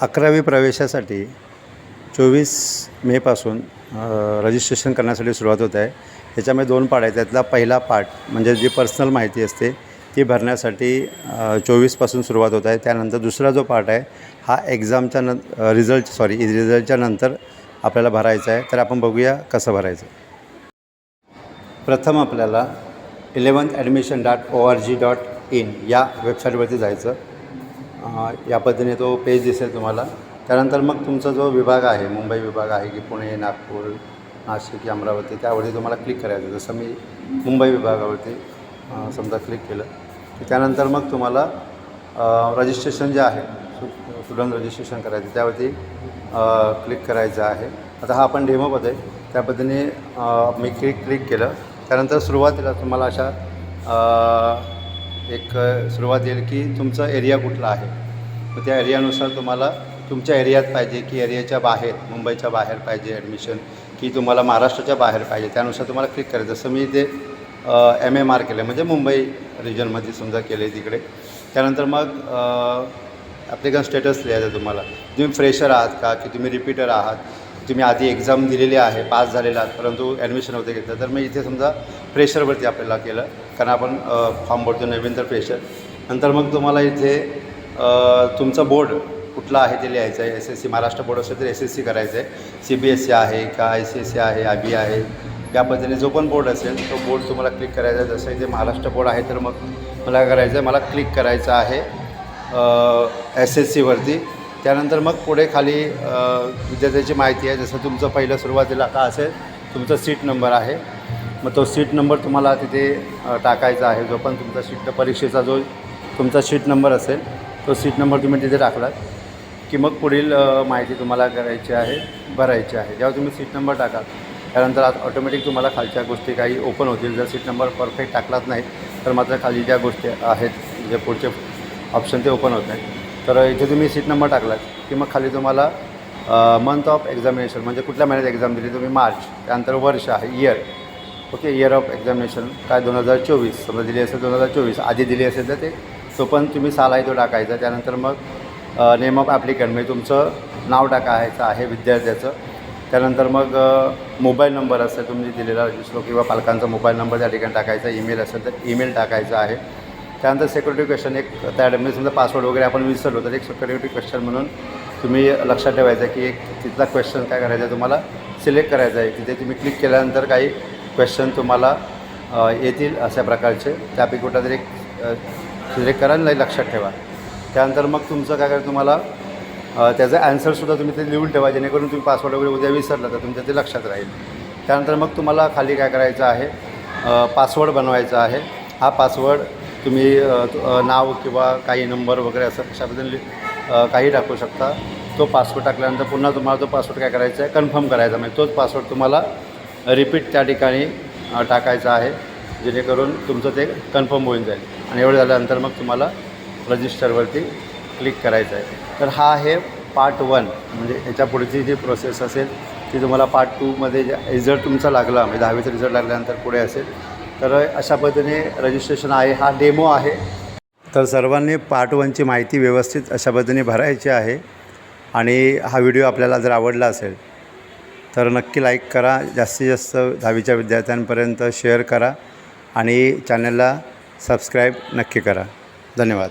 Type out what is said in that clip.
11वी प्रवेशासाठी 24 मेपासून रजिस्ट्रेशन करण्यासाठी सुरुवात होत आहे। याच्यामध्ये 2 पार्ट आहेत। त्यातला पहिला पार्ट म्हणजे जी पर्सनल माहिती असते ती भरण्यासाठी 24पासून सुरुवात होत आहे। त्यानंतर दुसरा जो पार्ट आहे हा एक्झामच्या रिझल्टच्या नंतर आपल्याला भरायचा आहे। तर आपण बघूया कसं भरायचं। प्रथम आपल्याला 11thadmission.org.in या वेबसाईटवरती जायचं। या पद्धतीने तो पेज दिसेल तुम्हाला। त्यानंतर मग तुमचा जो विभाग आहे, मुंबई विभाग आहे की पुणे, नागपूर, नाशिक, अमरावती, त्यावरती तुम्हाला क्लिक करायचं। जसं मी मुंबई विभागावरती समजा क्लिक केलं की त्यानंतर मग तुम्हाला रजिस्ट्रेशन जे आहे स्टुडंट रजिस्ट्रेशन करायचं त्यावरती क्लिक करायचं आहे। आता हा आपण डेमोमध्ये त्या पद्धतीने मी क्लिक केलं। त्यानंतर सुरुवातीला तुम्हाला अशा एक सुरुवात येईल की तुमचा एरिया कुठला आहे। मग त्या एरियानुसार तुम्हाला तुमच्या एरियात पाहिजे की एरियाच्या बाहेर, मुंबईच्या बाहेर पाहिजे ॲडमिशन की तुम्हाला महाराष्ट्राच्या बाहेर पाहिजे, त्यानुसार तुम्हाला क्लिक करायचं। जसं मी ते MMR केलं म्हणजे मुंबई रिजनमध्ये समजा केलं आहे तिकडे। त्यानंतर मग ॲप्लिकंट स्टेटस लिहायचं तुम्हाला। तुम्ही फ्रेशर आहात का की तुम्ही रिपीटर आहात, तुम्ही आधी एक्झाम दिलेली आहे, पास झालेला आहात परंतु ॲडमिशन होते घेतलं। तर मी इथे समजा फ्रेशरवरती आपल्याला केलं कारण आपण फॉर्म भरतो नवीन, तर फ्रेशर। नंतर मग तुम्हाला इथे तुमचं बोर्ड कुठला आहे ते लिहायचं आहे। SSC महाराष्ट्र बोर्ड असेल तर SSC करायचं आहे, CBSE आहे का ICSE आहे, IB आहे, या पद्धतीने जो पण बोर्ड असेल तो बोर्ड तुम्हाला क्लिक करायचा आहे। जसं इथे महाराष्ट्र बोर्ड आहे तर मग मला काय करायचं आहे, मला क्लिक करायचं आहे SSCवरती। त्यानंतर मग पुढे खाली विद्यार्थ्याची माहिती आहे। जसं तुमचं पहिलं सुरुवातीला का असेल तुमचा सीट नंबर आहे, मग तो सीट नंबर तुम्हाला तिथे टाकायचा आहे। जो पण तुमचा परीक्षेचा जो तुमचा सीट नंबर असेल तो सीट नंबर तुम्ही तिथे टाकलात की मग पुढील माहिती तुम्हाला करायची आहे, भरायची आहे। जेव्हा तुम्ही सीट नंबर टाकाल त्यानंतर ऑटोमॅटिक तुम्हाला खालच्या गोष्टी काही ओपन होतील। जर सीट नंबर परफेक्ट टाकलाच नाही तर मात्र खाली ज्या गोष्टी आहेत जे पुढचे ऑप्शन ते ओपन होत नाही। तर इथे तुम्ही सीट नंबर टाकलात की मग खाली तुम्हाला मंथ ऑफ एक्झामिनेशन म्हणजे कुठल्या महिन्यात एक्झाम दिली तुम्ही, मार्च, त्यानंतर वर्ष आहे, year, okay, year of examination काय 2024 समजा दिली असेल 2024, आधी दिली असेल तर तो पण तुम्ही साल आहे तो टाकायचा। त्यानंतर मग नेम ऑफ ॲप्लिकंट म्हणजे तुमचं नाव टाकायचं आहे विद्यार्थ्याचं। त्यानंतर मग मोबाईल नंबर असेल तुम्ही दिलेला रजिस्टर किंवा पालकांचा मोबाईल नंबर त्या ठिकाणी टाकायचा, ईमेल असेल तर ईमेल टाकायचा आहे। त्यानंतर सिक्युरिटी क्वेश्चन एक त्यामध्ये समजा पासवर्ड वगैरे आपण विसरलो तर एक सिक्युरिटी क्वेश्चन म्हणून तुम्ही लक्षात ठेवायचं की एक तिथला क्वेश्चन काय करायचा आहे तुम्हाला सिलेक्ट करायचा आहे। तिथे तुम्ही क्लिक केल्यानंतर काही क्वेश्चन तुम्हाला येतील अशा प्रकारचे, त्यापैकी कुठला तरी एक सिलेक्ट करा आणि लक्षात ठेवा। त्यानंतर मग तुमचं काय करायचं तुम्हाला त्याचं ॲन्सरसुद्धा तुम्ही ते लिहून ठेवा जेणेकरून तुम्ही पासवर्ड वगैरे उद्या विसरला तर तुमच्या ते लक्षात राहील। त्यानंतर मग तुम्हाला खाली काय करायचं आहे, पासवर्ड बनवायचा आहे। हा पासवर्ड तुम्ही नाव किंवा काही नंबर वगैरे असं कशाबद्दल काही टाकू शकता। तो पासवर्ड टाकल्यानंतर पुन्हा तुम्हाला तो पासवर्ड काय करायचा आहे, कन्फर्म करायचा, म्हणजे तोच पासवर्ड तुम्हाला रिपीट त्या ठिकाणी टाकायचा आहे जेणेकरून तुमचं ते कन्फर्म होऊन जाईल। आणि एवढं झाल्यानंतर मग तुम्हाला रजिस्टरवरती क्लिक करायचं आहे। तर हा आहे पार्ट 1, म्हणजे याच्या पुढची जी प्रोसेस असेल ती तुम्हाला पार्ट 2मध्ये रिझल्ट तुमचा लागला म्हणजे 10वीचा रिझल्ट लागल्यानंतर पुढे असेल। तर अशा पद्धतीने रजिस्ट्रेशन आहे, हा डेमो आहे। तर सर्वांनी पार्ट 1ची माहिती व्यवस्थित अशा पद्धतीने भरायची आहे। आणि हा व्हिडिओ आपल्याला जर आवडला असेल तर नक्की लाईक करा, जास्तीत जास्त 10वीच्या विद्यार्थ्यांपर्यंत शेअर करा आणि चॅनलला सबस्क्राईब नक्की करा। धन्यवाद।